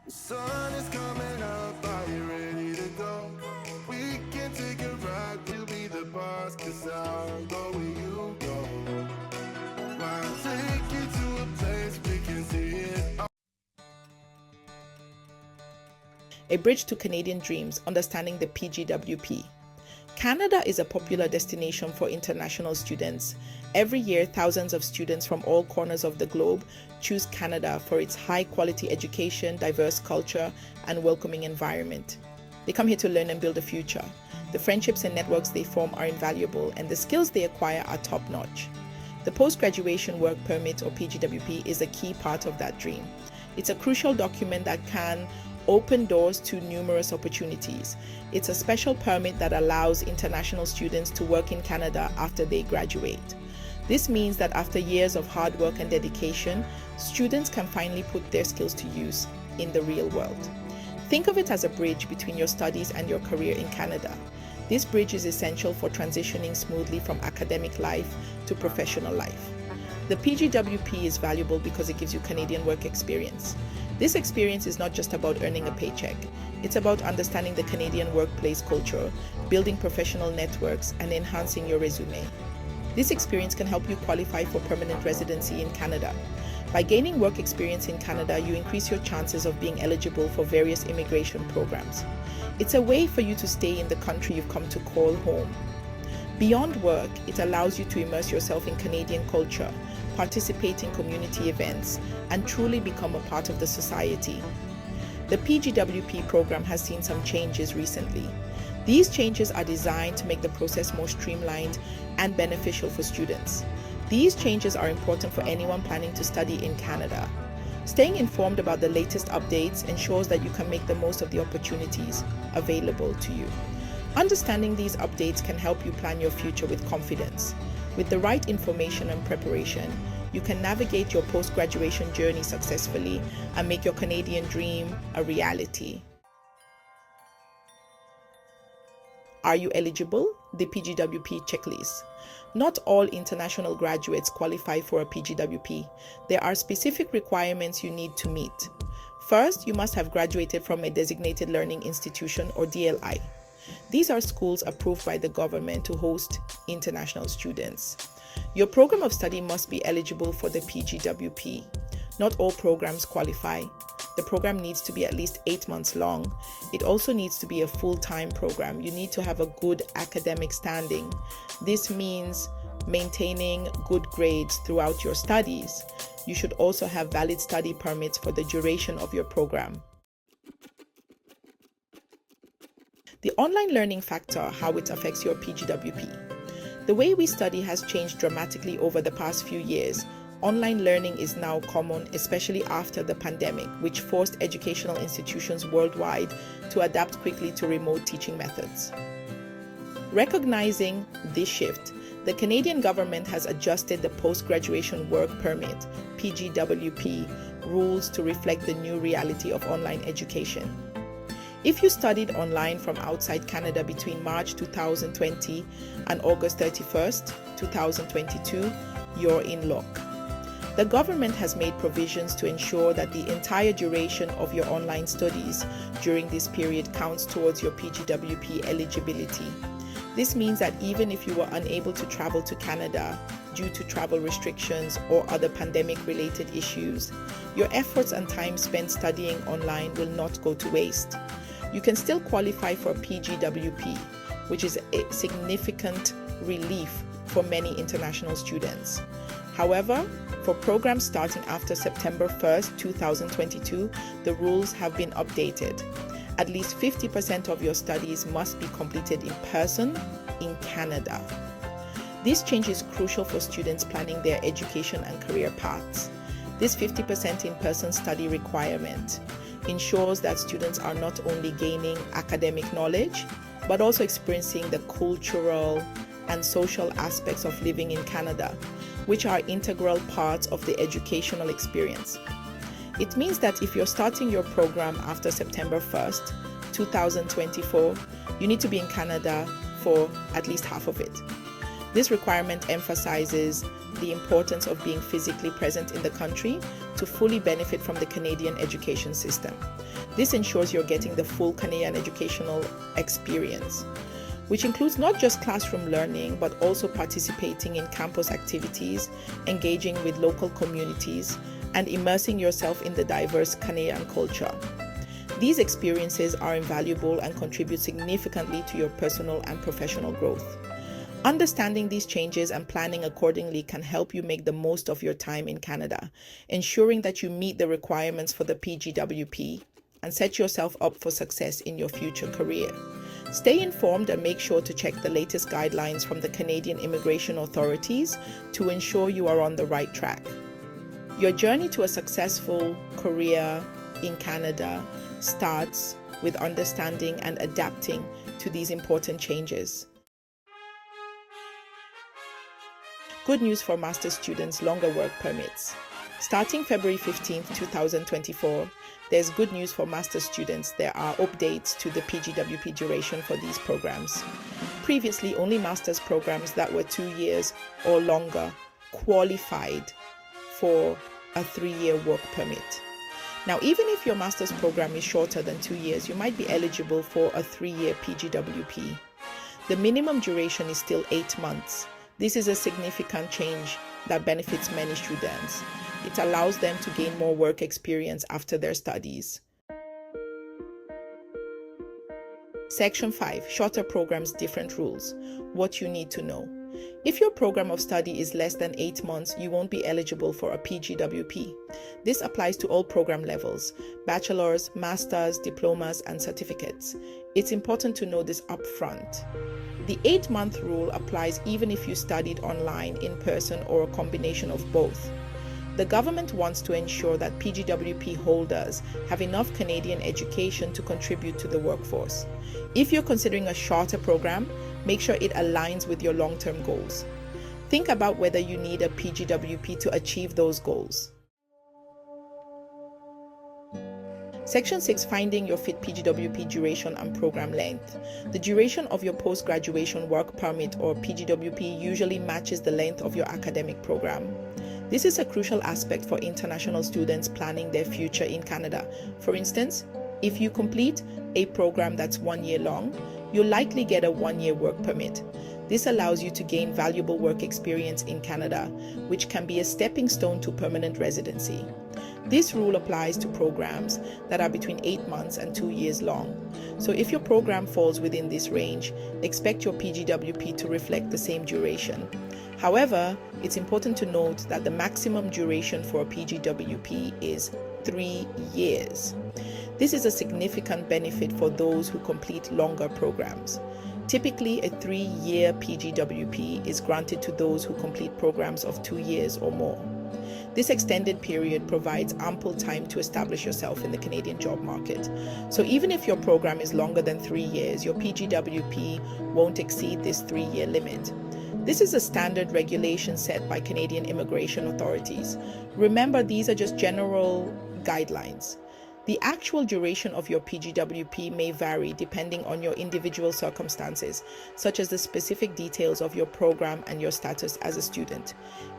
The sun is coming up, are you ready to go? We can take a ride, we'll be the boss, cause I'll go where you go. I'll take you to a place we can see it. A Bridge to Canadian Dreams, Understanding the PGWP. Canada is a popular destination for international students. Every year, thousands of students from all corners of the globe choose Canada for its high-quality education, diverse culture, and welcoming environment. They come here to learn and build a future. The friendships and networks they form are invaluable, and the skills they acquire are top-notch. The Post-Graduation Work Permit, or PGWP, is a key part of that dream. It's a crucial document that can open doors to numerous opportunities. It's a special permit that allows international students to work in Canada after they graduate. This means that after years of hard work and dedication, students can finally put their skills to use in the real world. Think of it as a bridge between your studies and your career in Canada. This bridge is essential for transitioning smoothly from academic life to professional life. The PGWP is valuable because it gives you Canadian work experience. This experience is not just about earning a paycheck. It's about understanding the Canadian workplace culture, building professional networks, and enhancing your resume. This experience can help you qualify for permanent residency in Canada. By gaining work experience in Canada, you increase your chances of being eligible for various immigration programs. It's a way for you to stay in the country you've come to call home. Beyond work, it allows you to immerse yourself in Canadian culture, participate in community events, and truly become a part of the society. The PGWP program has seen some changes recently. These changes are designed to make the process more streamlined and beneficial for students. These changes are important for anyone planning to study in Canada. Staying informed about the latest updates ensures that you can make the most of the opportunities available to you. Understanding these updates can help you plan your future with confidence. With the right information and preparation, you can navigate your post-graduation journey successfully and make your Canadian dream a reality. Are you eligible? The PGWP checklist. Not all international graduates qualify for a PGWP. There are specific requirements you need to meet. First, you must have graduated from a designated learning institution, or DLI. These are schools approved by the government to host international students. Your program of study must be eligible for the PGWP. Not all programs qualify. The program needs to be at least 8 months long. It also needs to be a full-time program. You need to have a good academic standing. This means maintaining good grades throughout your studies. You should also have valid study permits for the duration of your program. The online learning factor, how it affects your PGWP. The way we study has changed dramatically over the past few years. Online learning is now common, especially after the pandemic, which forced educational institutions worldwide to adapt quickly to remote teaching methods. Recognizing this shift, the Canadian government has adjusted the Post-Graduation Work Permit (PGWP) rules to reflect the new reality of online education. If you studied online from outside Canada between March 2020 and August 31st, 2022, you're in luck. The government has made provisions to ensure that the entire duration of your online studies during this period counts towards your PGWP eligibility. This means that even if you were unable to travel to Canada due to travel restrictions or other pandemic-related issues, your efforts and time spent studying online will not go to waste. You can still qualify for PGWP, which is a significant relief for many international students. However, for programs starting after September 1st, 2022, the rules have been updated. At least 50% of your studies must be completed in person in Canada. This change is crucial for students planning their education and career paths. This 50% in-person study requirement ensures that students are not only gaining academic knowledge, but also experiencing the cultural and social aspects of living in Canada, which are integral parts of the educational experience. It means that if you're starting your program after September 1st, 2024, you need to be in Canada for at least half of it. This requirement emphasizes the importance of being physically present in the country to fully benefit from the Canadian education system. This ensures you're getting the full Canadian educational experience, which includes not just classroom learning, but also participating in campus activities, engaging with local communities, and immersing yourself in the diverse Canadian culture. These experiences are invaluable and contribute significantly to your personal and professional growth. Understanding these changes and planning accordingly can help you make the most of your time in Canada, ensuring that you meet the requirements for the PGWP and set yourself up for success in your future career. Stay informed and make sure to check the latest guidelines from the Canadian immigration authorities to ensure you are on the right track. Your journey to a successful career in Canada starts with understanding and adapting to these important changes. Good news for master's students' longer work permits. Starting February 15, 2024, there's good news for master's students. There are updates to the PGWP duration for these programs. Previously, only master's programs that were 2 years or longer qualified for a 3-year work permit. Now, even if your master's program is shorter than 2 years, you might be eligible for a 3-year PGWP. The minimum duration is still 8 months. This is a significant change that benefits many students. It allows them to gain more work experience after their studies. Section 5. Shorter programs, different rules. What you need to know. If your program of study is less than 8 months, you won't be eligible for a PGWP. This applies to all program levels: bachelor's, master's, diplomas, and certificates. It's important to know this upfront. The 8-month rule applies even if you studied online, in person, or a combination of both. The government wants to ensure that PGWP holders have enough Canadian education to contribute to the workforce. If you're considering a shorter program, make sure it aligns with your long-term goals. Think about whether you need a PGWP to achieve those goals. Section 6. Finding your fit PGWP duration and program length. The duration of your post-graduation work permit or PGWP usually matches the length of your academic program. This is a crucial aspect for international students planning their future in Canada. For instance, if you complete a program that's 1 year long, you'll likely get a 1-year work permit. This allows you to gain valuable work experience in Canada, which can be a stepping stone to permanent residency. This rule applies to programs that are between 8 months and 2 years long. So if your program falls within this range, expect your PGWP to reflect the same duration. However, it's important to note that the maximum duration for a PGWP is 3 years. This is a significant benefit for those who complete longer programs. Typically, a 3-year PGWP is granted to those who complete programs of 2 years or more. This extended period provides ample time to establish yourself in the Canadian job market. So even if your program is longer than 3 years, your PGWP won't exceed this 3-year limit. This is a standard regulation set by Canadian immigration authorities. Remember, these are just general guidelines. The actual duration of your PGWP may vary depending on your individual circumstances, such as the specific details of your program and your status as a student.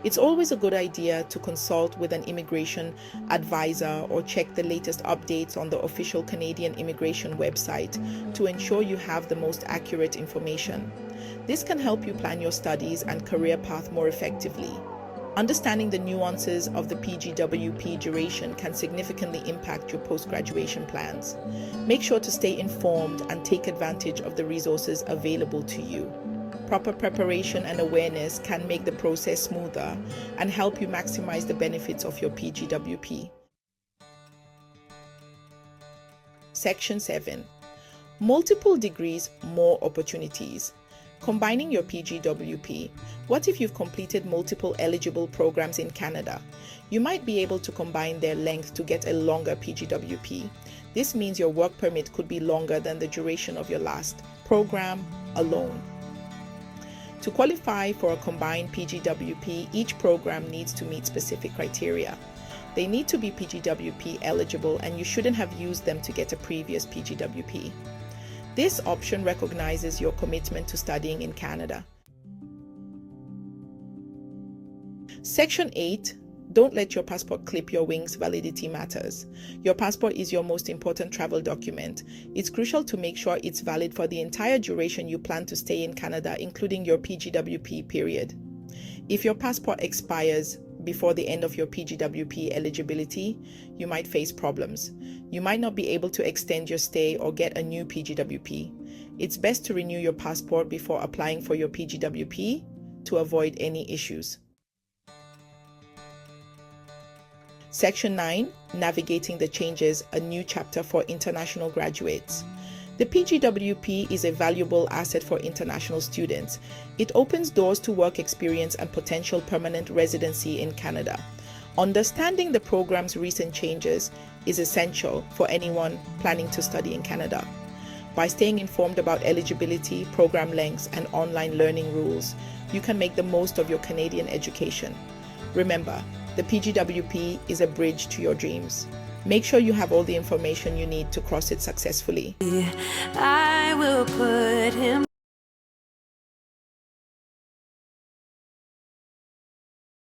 It's always a good idea to consult with an immigration advisor or check the latest updates on the official Canadian immigration website to ensure you have the most accurate information. This can help you plan your studies and career path more effectively. Understanding the nuances of the PGWP duration can significantly impact your post-graduation plans. Make sure to stay informed and take advantage of the resources available to you. Proper preparation and awareness can make the process smoother and help you maximize the benefits of your PGWP. Section 7. Multiple degrees, more opportunities. Combining your PGWP. What if you've completed multiple eligible programs in Canada? You might be able to combine their length to get a longer PGWP. This means your work permit could be longer than the duration of your last program alone. To qualify for a combined PGWP, each program needs to meet specific criteria. They need to be PGWP eligible, and you shouldn't have used them to get a previous PGWP. This option recognizes your commitment to studying in Canada. Section 8. Don't let your passport clip your wings. Validity matters. Your passport is your most important travel document. It's crucial to make sure it's valid for the entire duration you plan to stay in Canada, including your PGWP period. If your passport expires before the end of your PGWP eligibility, you might face problems. You might not be able to extend your stay or get a new PGWP. It's best to renew your passport before applying for your PGWP to avoid any issues. Section 9, Navigating the Changes, a new chapter for international graduates. The PGWP is a valuable asset for international students. It opens doors to work experience and potential permanent residency in Canada. Understanding the program's recent changes is essential for anyone planning to study in Canada. By staying informed about eligibility, program lengths, and online learning rules, you can make the most of your Canadian education. Remember, the PGWP is a bridge to your dreams. Make sure you have all the information you need to cross it successfully. I will put him